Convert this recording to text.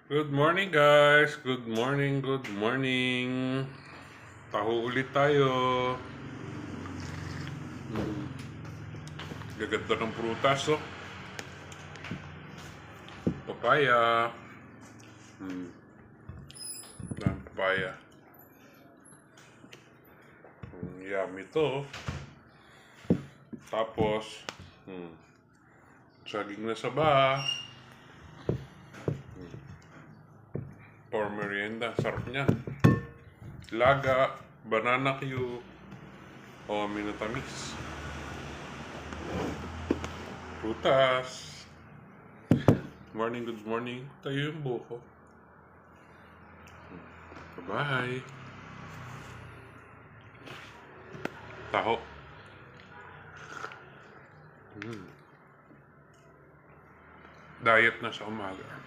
Good morning guys! Good morning, good morning! Taho ulit tayo. Gaganda ng prutas, oh. Papaya. Papaya. Yummy to. Tapos, saging na saba. For merienda, sarap niya. Laga, banana cue, o minatamis. Prutas. Morning, good morning. Tayo yung buko. Bye-bye. Taho. Diet na sa umaga.